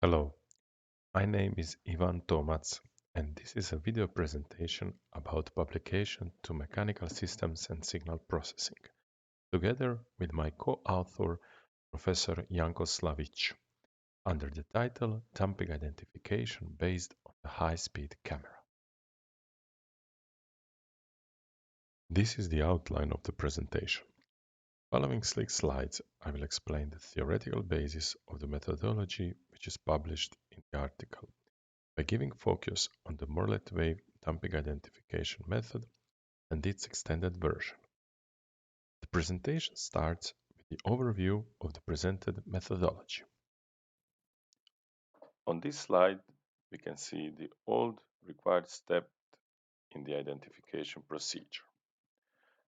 Hello, my name is Ivan Tomac, and this is a video presentation about publication to mechanical systems and signal processing, together with my co-author, Professor Janko Slavic, under the title Damping Identification Based on the High-Speed Camera. This is the outline of the presentation. Following slick slides, I will explain the theoretical basis of the methodology which is published in the article, by giving focus on the Morlet wave damping identification method and its extended version. The presentation starts with the overview of the presented methodology. On this slide, we can see the old required step in the identification procedure.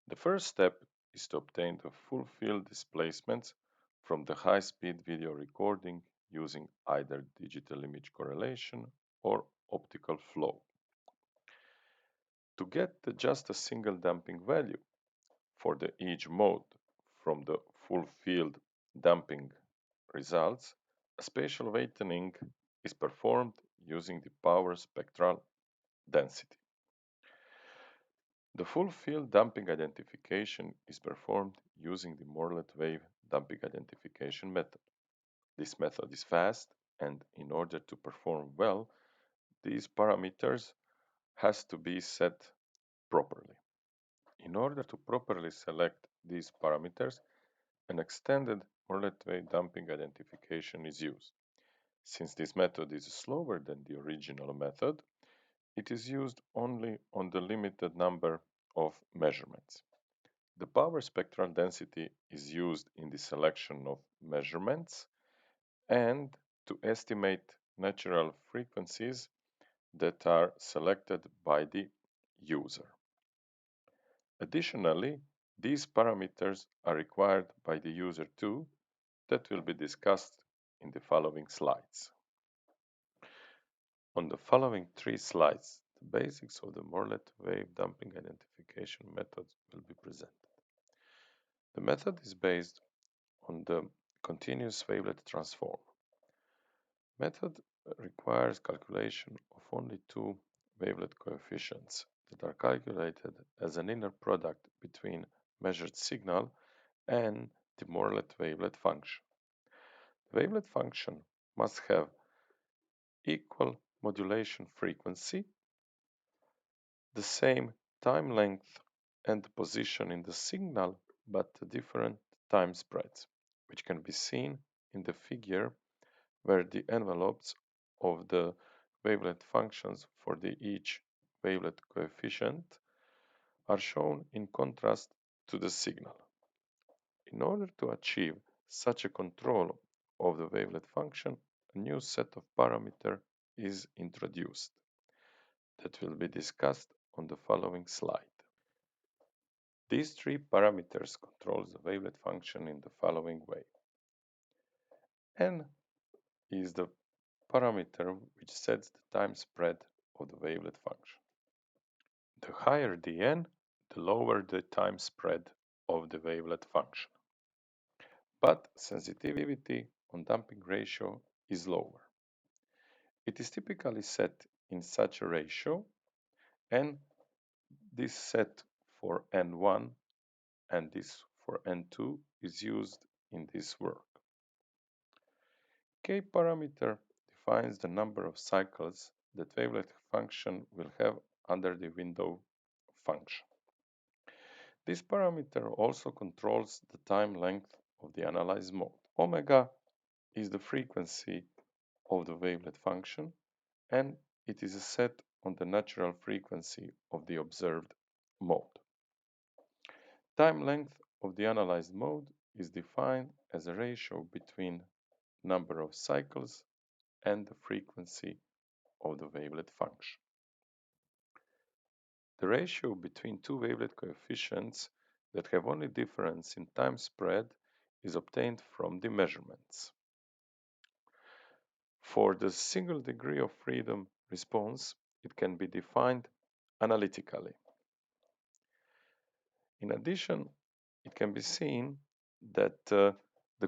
The first step is to obtain the full field displacements from the high-speed video recording using either digital image correlation or optical flow. To get just a single damping value for each mode from the full field damping results, a spatial weighting is performed using the power spectral density. The full field damping identification is performed using the Morlet wave damping identification method. This method is fast, and in order to perform well, these parameters has to be set properly. In order to properly select these parameters, an extended Morlet wave damping identification is used. Since this method is slower than the original method, it is used only on the limited number of measurements. The power spectral density is used in the selection of measurements and to estimate natural frequencies that are selected by the user. Additionally, these parameters are required by the user too, that will be discussed in the following slides. On the following 3 slides, the basics of the Morlet wave damping identification method will be presented. The method is based on the continuous wavelet transform. Method requires calculation of only 2 wavelet coefficients that are calculated as an inner product between measured signal and the Morlet wavelet function. The wavelet function must have equal modulation frequency, the same time length and position in the signal, but different time spreads, which can be seen in the figure where the envelopes of the wavelet functions for each wavelet coefficient are shown in contrast to the signal. In order to achieve such a control of the wavelet function, a new set of parameters is introduced that will be discussed on the following slide. These 3 parameters control the wavelet function in the following way. N is the parameter which sets the time spread of the wavelet function. The higher the n, the lower the time spread of the wavelet function. But sensitivity on damping ratio is lower. It is typically set in such a ratio, and this set for n1 and this for n2 is used in this work. K parameter defines the number of cycles that wavelet function will have under the window function. This parameter also controls the time length of the analyzed mode. Omega is the frequency of the wavelet function, and it is set on the natural frequency of the observed mode. Time length of the analyzed mode is defined as a ratio between number of cycles and the frequency of the wavelet function. The ratio between 2 wavelet coefficients that have only difference in time spread is obtained from the measurements. For the single degree of freedom response, it can be defined analytically. In addition, it can be seen that the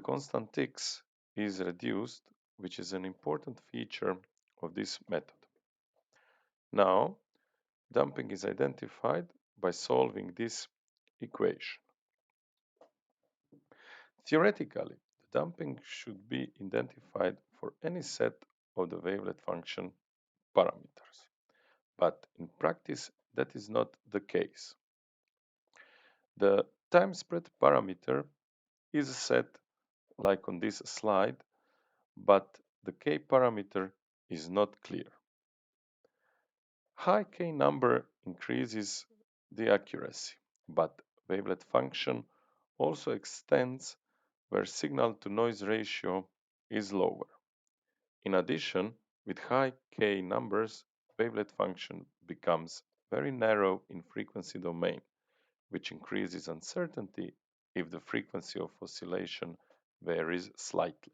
constant x is reduced which is an important feature of this method. Now, damping is identified by solving this equation. Theoretically, the damping should be identified for any set of the wavelet function parameters, but in practice that is not the case. The time spread parameter is set like on this slide, but the k parameter is not clear. High k number increases the accuracy, but wavelet function also extends where signal to noise ratio is lower. In addition, with high k numbers, wavelet function becomes very narrow in frequency domain, which increases uncertainty if the frequency of oscillation varies slightly.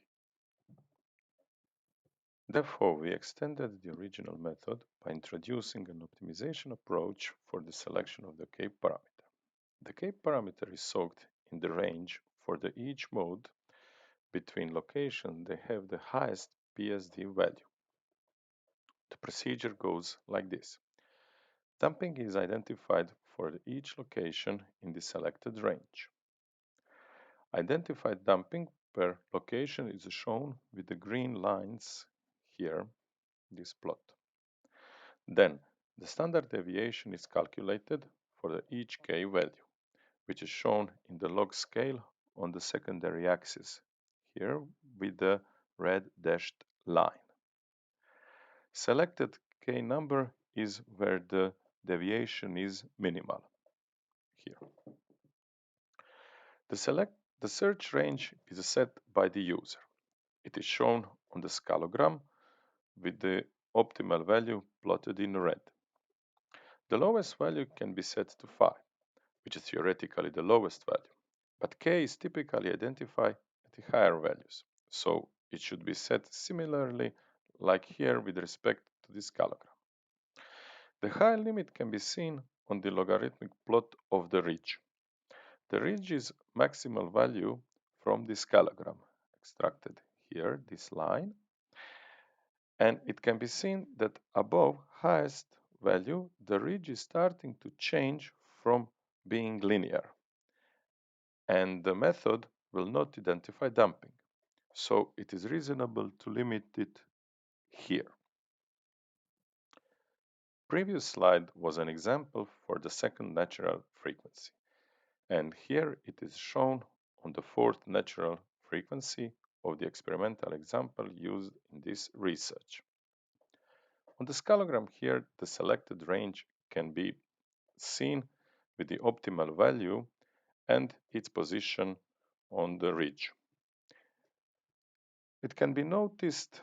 Therefore, we extended the original method by introducing an optimization approach for the selection of the K parameter. The K parameter is soaked in the range for each mode between locations they have the highest PSD value. The procedure goes like this. Damping is identified for each location in the selected range. Identified damping per location is shown with the green lines here, this plot. Then, the standard deviation is calculated for each K value, which is shown in the log scale on the secondary axis, here with the red dashed line. Selected K number is where the deviation is minimal, here. The search range is set by the user. It is shown on the scalogram with the optimal value plotted in red. The lowest value can be set to 5, which is theoretically the lowest value, but k is typically identified at the higher values, so it should be set similarly like here with respect to the scalogram. The high limit can be seen on the logarithmic plot of the ridge. The ridge is maximal value from the scalogram, extracted here, this line, and it can be seen that above highest value, the ridge is starting to change from being linear, and the method will not identify damping, so it is reasonable to limit it here. Previous slide was an example for the second natural frequency, and here it is shown on the fourth natural frequency of the experimental example used in this research. On the scalogram here, the selected range can be seen with the optimal value and its position on the ridge. It can be noticed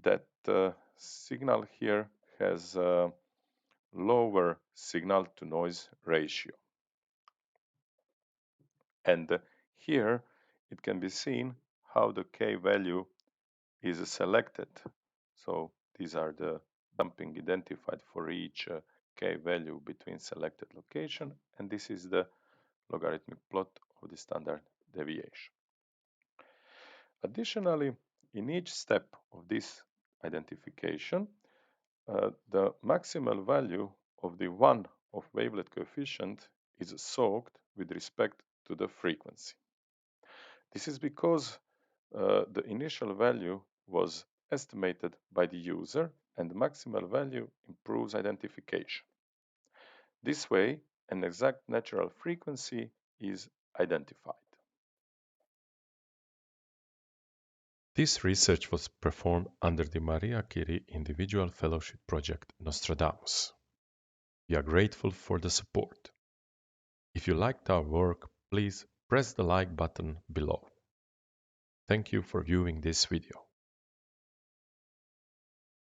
that the signal here has a lower signal to noise ratio. And here it can be seen how the K value is selected. So these are the damping identified for each K value between selected location, and this is the logarithmic plot of the standard deviation. Additionally, in each step of this identification, the maximal value of the 1 of wavelet coefficient is soaked with respect to the frequency. This is because the initial value was estimated by the user and the maximal value improves identification. This way, an exact natural frequency is identified. This research was performed under the Maria Curie Individual Fellowship Project Nostradamus. We are grateful for the support. If you liked our work, please press the like button below. Thank you for viewing this video.